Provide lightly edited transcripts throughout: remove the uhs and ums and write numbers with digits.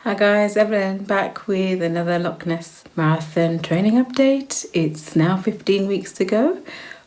Hi guys, Evelyn back with another Loch Ness Marathon training update. It's now 15 weeks to go,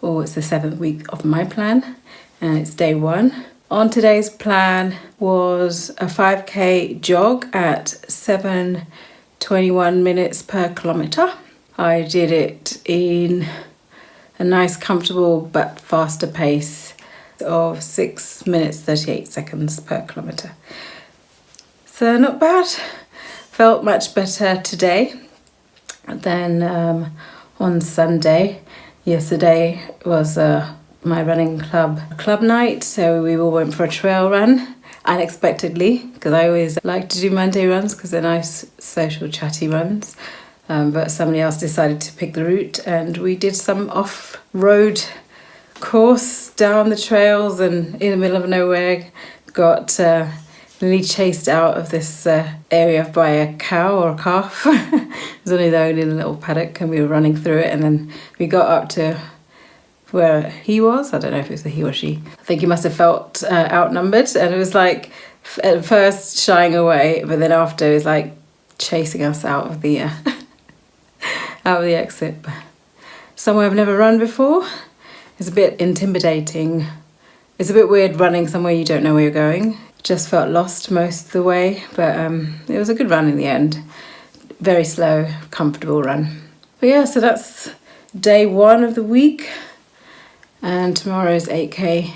or it's the 7th week of my plan, and it's day 1. On today's plan was a 5k jog at 7:21 minutes per kilometre. I did it in a nice, comfortable but faster pace of 6 minutes 38 seconds per kilometre. So not bad. Felt much better today than on Sunday. Yesterday was my running club night, so we all went for a trail run unexpectedly, because I always like to do Monday runs because they're nice, social, chatty runs. But somebody else decided to pick the route, and we did some off-road course down the trails and in the middle of nowhere. Got nearly chased out of this area by a cow or a calf. It was only there in a little paddock, and we were running through it, and then we got up to where he was. I don't know if it was a he or she. I think he must have felt outnumbered, and it was like at first shying away, but then after it was like chasing us out of the out of the exit. Somewhere I've never run before. It's a bit intimidating. It's a bit weird running somewhere you don't know where you're going. Just felt lost most of the way, but it was a good run in the end. Very slow, comfortable run. But yeah, so that's day 1 of the week, and tomorrow's 8k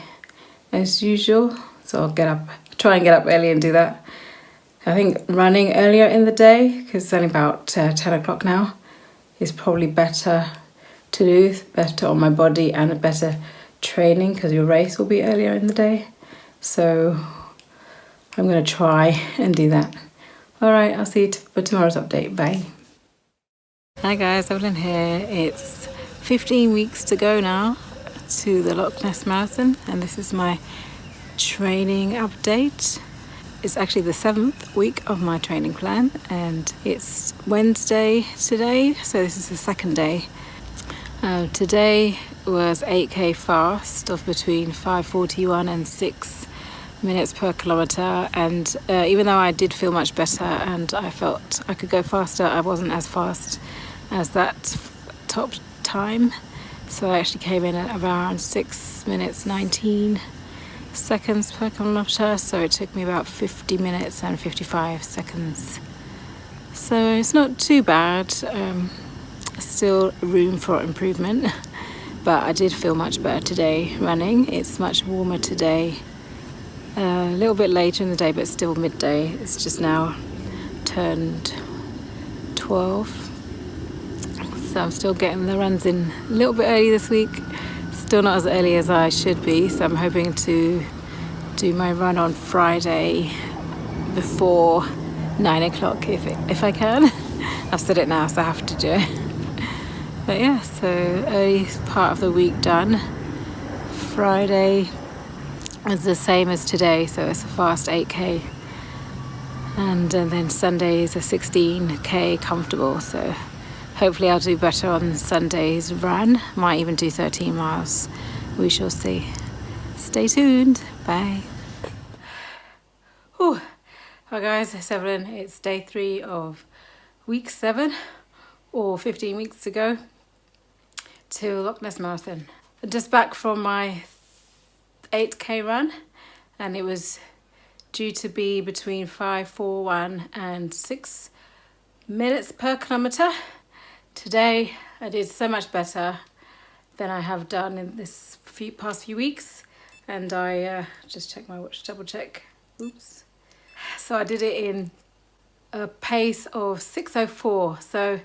as usual. So I'll try and get up early and do that. I think running earlier in the day, because it's only about 10 o'clock now, is probably better to do, better on my body and a better training, because your race will be earlier in the day. So I'm going to try and do that. All right, I'll see you for tomorrow's update. Bye. Hi guys, Evelyn here. It's 15 weeks to go now to the Loch Ness Marathon, and this is my training update. It's actually the 7th week of my training plan, and it's Wednesday today, so this is the 2nd day. Today was 8k fast of between 5:41 and 6 minutes per kilometre, and even though I did feel much better and I felt I could go faster, I wasn't as fast as that top time. So I actually came in at around 6 minutes 19 seconds per kilometre, so it took me about 50 minutes and 55 seconds. So it's not too bad. Still room for improvement, but I did feel much better today running. It's much warmer today, a little bit later in the day, but still midday. It's just now turned 12, so I'm still getting the runs in a little bit early this week. Still not as early as I should be, so I'm hoping to do my run on Friday before 9 o'clock if I can. I've said it now, so I have to do it. But yeah, so early part of the week done. Friday is the same as today, so it's a fast 8k. And then Sunday is a 16k comfortable, so hopefully I'll do better on Sunday's run. Might even do 13 miles. We shall see. Stay tuned. Bye. Whew. Hi guys, it's Evelyn. It's day 3 of week 7, or 15 weeks to go to Loch Ness Marathon. Just back from my 8k run, and it was due to be between 5:41 and 6 minutes per kilometre. Today I did so much better than I have done in this past few weeks, and I just checked my watch, double check. Oops. So I did it in a pace of 6:04, so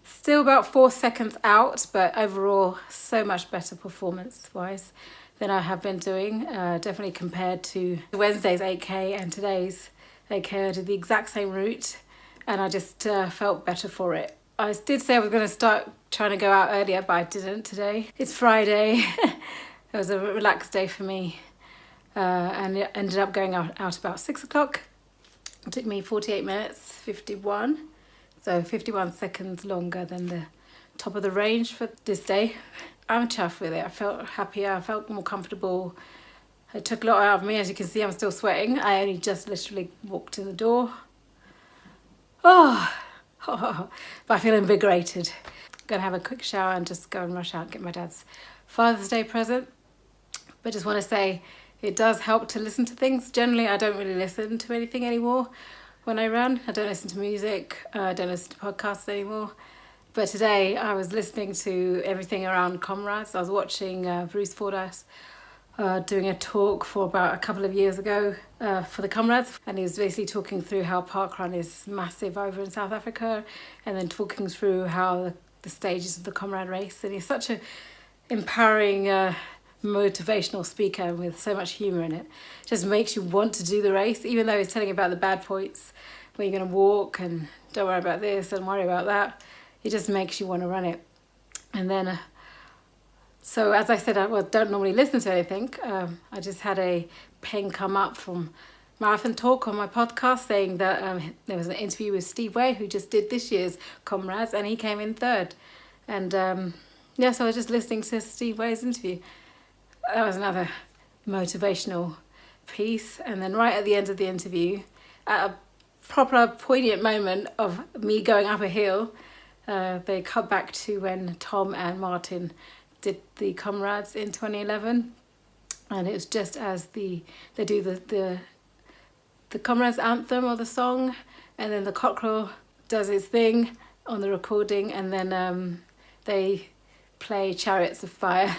still about 4 seconds out, but overall so much better performance wise than I have been doing, definitely compared to Wednesday's 8k and today's 8k. I did the exact same route, and I just felt better for it. I did say I was going to start trying to go out earlier, but I didn't today. It's Friday. It was a relaxed day for me, and it ended up going out about 6 o'clock. It took me 48 minutes 51, so 51 seconds longer than the top of the range for this day. I'm chuffed with it. I felt happier, I felt more comfortable. It took a lot out of me. As you can see, I'm still sweating. I only just literally walked in the door. Oh, but I feel invigorated. I'm going to have a quick shower and just go and rush out and get my dad's Father's Day present. But just want to say it does help to listen to things. Generally, I don't really listen to anything anymore when I run. I don't listen to music. I don't listen to podcasts anymore. But today I was listening to everything around Comrades. I was watching Bruce Fordyce doing a talk for about a couple of years ago for the Comrades, and he was basically talking through how parkrun is massive over in South Africa, and then talking through how the stages of the Comrade race. And he's such a empowering motivational speaker with so much humour in it. Just makes you want to do the race, even though he's telling you about the bad points where you're going to walk and don't worry about this and worry about that. It just makes you want to run it. And then so as I said, I don't normally listen to anything. I just had a ping come up from Marathon Talk on my podcast saying that there was an interview with Steve Way, who just did this year's Comrades, and he came in third. And so I was just listening to Steve Way's interview. That was another motivational piece. And then right at the end of the interview, at a proper poignant moment of me going up a hill, they cut back to when Tom and Martin did the Comrades in 2011, and it was just as they do the Comrades anthem or the song, and then the cockerel does its thing on the recording, and then they play Chariots of Fire.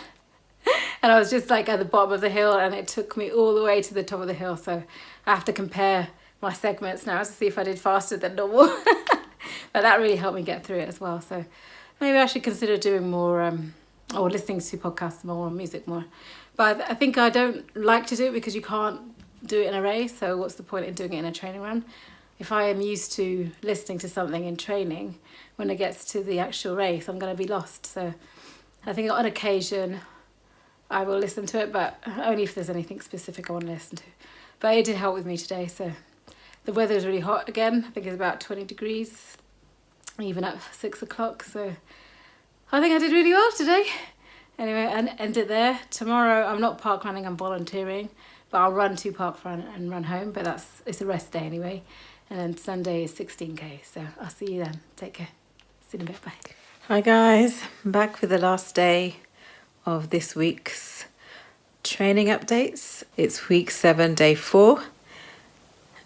And I was just like at the bottom of the hill, and it took me all the way to the top of the hill, so I have to compare my segments now to see if I did faster than normal. But that really helped me get through it as well, so maybe I should consider doing more or listening to podcasts more or music more. But I think I don't like to do it because you can't do it in a race, so what's the point in doing it in a training run? If I am used to listening to something in training, when it gets to the actual race, I'm going to be lost. So I think on occasion I will listen to it, but only if there's anything specific I want to listen to. But it did help with me today. So the weather is really hot again. I think it's about 20 degrees, even at 6 o'clock. So I think I did really well today. Anyway, and end it there. Tomorrow I'm not park running, I'm volunteering, but I'll run to park run and run home, but it's a rest day anyway. And then Sunday is 16k, so I'll see you then. Take care. See you in a bit. Bye. Hi guys, I'm back with the last day of this week's training updates. It's week 7, day 4.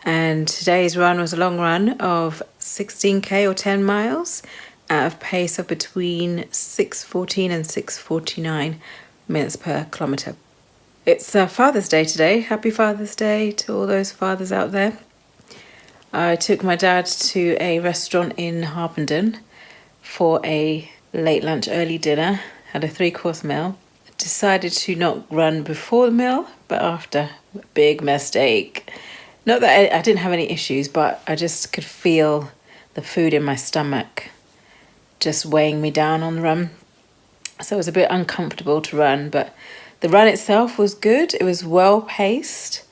And today's run was a long run of 16k or 10 miles at a pace of between 6:14 and 6:49 minutes per kilometre. It's Father's Day today. Happy Father's Day to all those fathers out there. I took my dad to a restaurant in Harpenden for a late lunch, early dinner. Had a 3-course meal. Decided to not run before the meal, but after. Big mistake. Not that I didn't have any issues, but I just could feel the food in my stomach just weighing me down on the run. So it was a bit uncomfortable to run, but the run itself was good. It was well paced.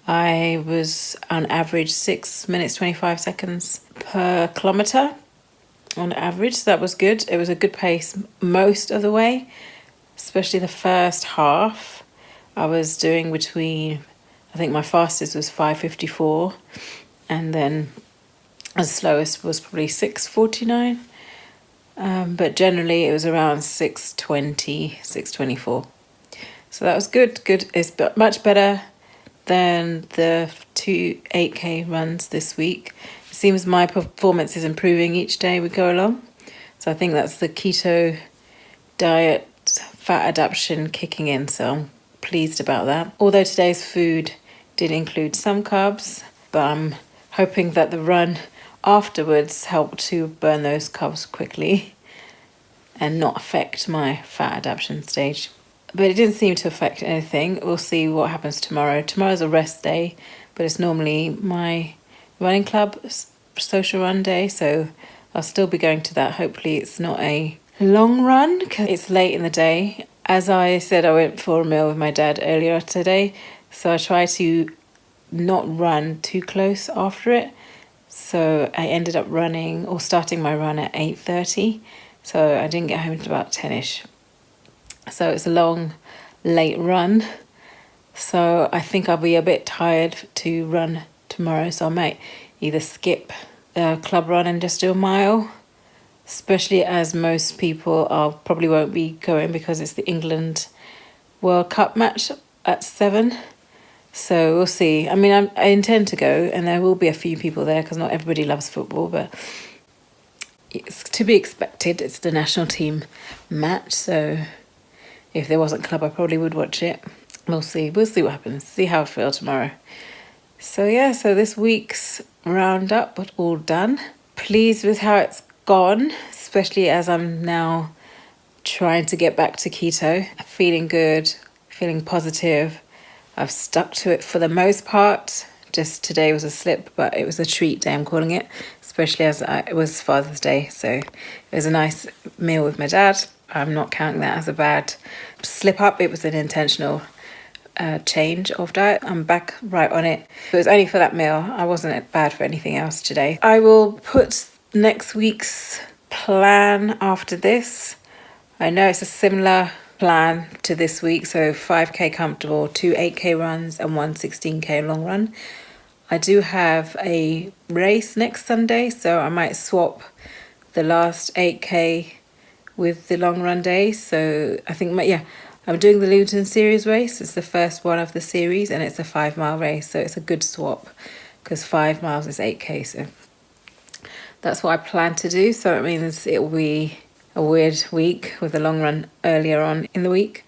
I was on average 6 minutes 25 seconds per kilometre on average, so that was good. It was a good pace most of the way, especially the first half. I was doing between, I think my fastest was 5:54, and then the slowest was probably 6:49. But generally it was around 6:20, 6:24. So that was good. It's much better than the 2 8k runs this week. It seems my performance is improving each day we go along. So I think that's the keto diet fat adaptation kicking in. So I'm pleased about that. Although today's food did include some carbs, but I'm hoping that the run afterwards helped to burn those carbs quickly and not affect my fat adaptation stage. But it didn't seem to affect anything. We'll see what happens tomorrow. Tomorrow's a rest day, but it's normally my running club social run day, so I'll still be going to that. Hopefully it's not a long run because it's late in the day. As I said, I went for a meal with my dad earlier today, so I try to not run too close after it. So I ended up starting my run at 8:30, so I didn't get home until about 10ish. So it's a long, late run. So I think I'll be a bit tired to run tomorrow, so I might either skip club run and just do a mile, especially as most people probably won't be going because it's the England World Cup match at 7. So we'll see. I mean, I intend to go, and there will be a few people there because not everybody loves football, but it's to be expected. It's the national team match, so if there wasn't club, I probably would watch it. We'll see. We'll see what happens. See how I feel tomorrow. So yeah, so this week's roundup, but all done. Pleased with how it's gone, especially as I'm now trying to get back to keto. Feeling good, feeling positive. I've stuck to it for the most part. Just today was a slip, but it was a treat day, I'm calling it, especially as it was Father's Day. So it was a nice meal with my dad. I'm not counting that as a bad slip up. It was an intentional change of diet. I'm back right on it. It was only for that meal. I wasn't bad for anything else today. I will put next week's plan after this. I know it's a similar plan to this week, so 5k comfortable, 2 8k runs and 1 16k long run. I do have a race next Sunday, so I might swap the last 8k with the long run day. So I think I'm doing the Luton series race. It's the first one of the series, and it's a 5-mile race, so it's a good swap because 5 miles is 8k. So that's what I plan to do. So it means it will be a weird week with the long run earlier on in the week,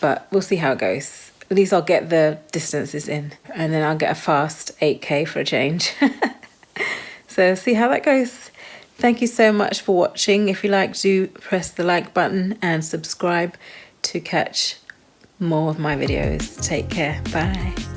but we'll see how it goes. At least I'll get the distances in, and then I'll get a fast 8k for a change. So see how that goes. Thank you so much for watching. If you like, do press the like button and subscribe to catch more of my videos. Take care. Bye.